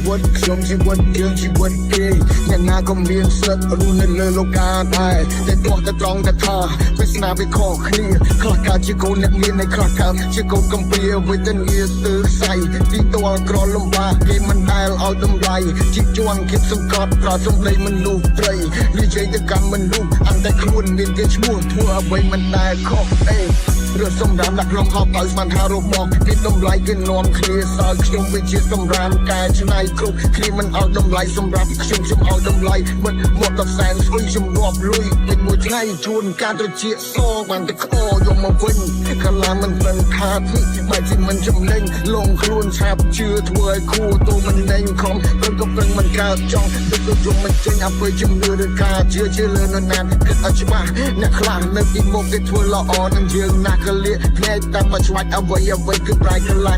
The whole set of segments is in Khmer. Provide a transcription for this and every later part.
วิตខ្ញុំជីវិតយើងជីវិតគេអ្នកណាក៏មានសិទ្ធិរស់នៅលើលោកកាដែរតែទោះតែត្រង់តែថាវាសនាវាខុសគ្នាខ្លះកើតជាកូនអ្នកមានในខ្លះកើតជាកូនកំព្រាវេទនាស្ទើរខ្សែទីតលក្រលំបាកគេមិនដែលឲ្យតម្លៃជីជន់គិតសង្កត់ប្រសំដីមនុស្សត្រីនិយាយទៅកាន់មនុស្សអត់តែខ្លួនមានគេឈ្មោះធ្វើអ្វីមិនដែលខុសរឿងសម្រាប់ដាក់ក្រុមហប់ឲ្យស្មានថារបស់គេតម្លៃគេនាំគ្នាសើខ្ញុំវាជាសម្រាប់កែច្នៃគ្រប់គ្នាមិនឲ្យតម្លៃសម្រាប់ខ្ញុំឲ្យតម្លៃមិនមកដល់សែនស្អុយខ្ញុំរាប់លុយពេលមួយថ្ងៃជួនការត្រជាសបានតែខយកមកវិញកាលាមិនដឹងថាទីបែរជាមិនចំណេញលងខ្លួនឆាប់ជឿធ្វើឲ្យគូទូមិនណេញខំព្រឹងក៏ព្រឹងមិនកើតចង់ទឹកយំមិនចេញអើជំនឿឬការជឿជាលើនរណាគិតឲ្យច្បាស់អ្នកខ្លះនៅពីមុខគេធ្វើល្អនឹងយើងណាកលៀភ្នែកតាមមកឆ្វាច់អ្វីគឺប្រែកន្លះ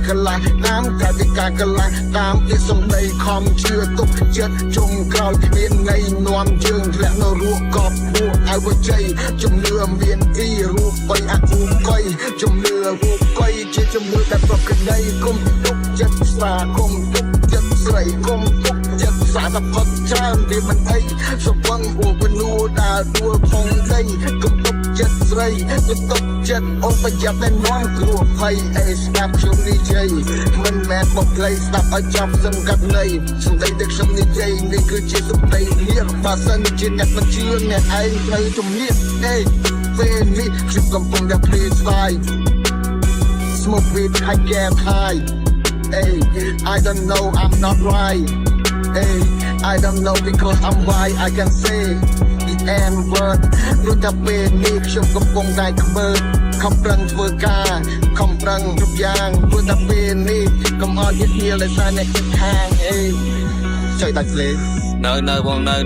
តាមកាយវិការកន្លះតាមពីសំដីខំជឿទុកចិត្តជុំក្រោយគ្មាននៃនាំយើងធ្លាក់នៅរស់កប់ពួរឲ្យវិជ័យជំនឿមានទីរូបបីអគុំបីជំនឿរូបបីជាជំនឿដែលប្រកដីគុំទុកចិត្តស្វាគុំទុកចិត្តស្រីគុំទុកចិត្តសារផុតច្រើនវាមិនអីសវឹងអួបនួដើរដួលផងដីគុំទុកចិត្តស្រីទុកចិត្តអូនប្រយ័ត្នតែនាំគ្រោះភ័យអេស្ដាប់ខ្ញុំនិយាយមិនមែនមកផ្លៃស្ដាប់ឲ្យចាប់សឹងកាត់ន័យសម្ដីដែលខ្ញុំនិយាយនេះគឺជាសម្ដីនេះបើសិនជាអ្នកមិនជឿអ្នកឯងត្រូវជំនះពេលនេះខ្ញុំកំពុងតែភ្លៀងស្វាយ Smoke weed I get high I don't know I'm not right I don't know because I'm white I can say it and word ព្រោះតែពេលនេះខ្ញុំកំពុងតែខ្មើខំប្រឹងធ្វើការខំប្រឹងគ្រប់យ៉ាងព្រោះតែពេលនេះកុំឲ្យវាគ្នាដោយសារអ្នកជិតខាងជួយដាច់លេងនៅបងនៅ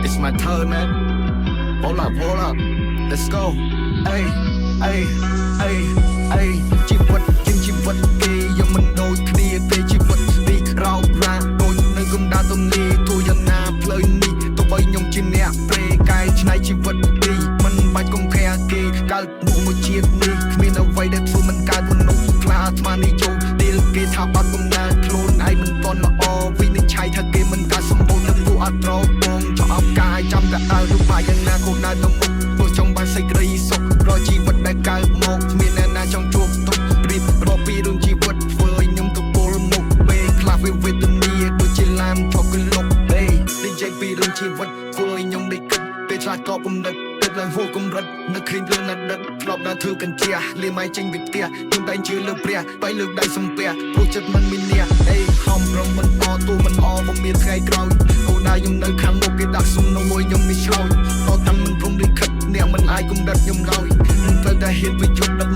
It's my turn man Hold up Let's go ជីវិតជាជីវិតគេយកមិនដូចគ្នាទេជីវិតនេះរោបរាដូចនៅកំដៅទំនេរទូយ៉ាងណាផ្លូវនេះទោះបីខ្ញុំជាអ្នកព្រេកែច្នៃជីវិតនេះមិនបាច់កុំខាគេកើតមុខមួយជាតិនេះគ្មានអ្វីដែលធ្វើមិនកើតមនុស្សខ្លាស្មាននេះចូលទីលគេថាបាត់កំណើតខ្លួនឯងមិនតន់ល្អវិនិច្ឆ័យថាគេមិនកើតសម្បូរនឹងពួកអត់ត្រូវបងចោលអបកាយចាំតែដើររូបបាយយ៉ាងណាក៏ដើរទៅមុខព្រោះចង់បានសេចក្តីសុខរកជីវិតដែលកើតមកគ្មានអ្នកណាចង់ជួបទុករៀបរាប់ពីរឿងជីវិតធ្វើឲ្យខ្ញុំទៅពលមុខពេលខ្លះវាវេទនាដូចជាឡានថប់កលុកនិយាយពីរឿងជីវិតធ្វើឲ្យខ្ញុំได้គិតពេលឆ្លាតក៏គំនិតទឹកឡើងហួរកម្រិតនៅគ្រីមរឿងណាត់ដិតធ្លាប់ដើរធ្វើកញ្ចាស់លាម៉ៃចេញពីផ្ទះខ្ញុំតែជឿលើព្រះបែរលើកដៃសំពះព្រោះចិត្តមិនមានអ្នកខំប្រឹងមិនអត់ទូមិនអបំមានថ្ងៃក្រោយគោលដៅខ្ញុំនៅខាងមុខគេដាក់សុំនៅមួយខ្ញុំមិនឆ្លោយតតាំងមិនព្រមលិខិតអ្នកមិនអាចគំនិតខ្ញុំឡើយខ្ញុំត្រូវតែហ៊ានវិយុទ្ធដឹក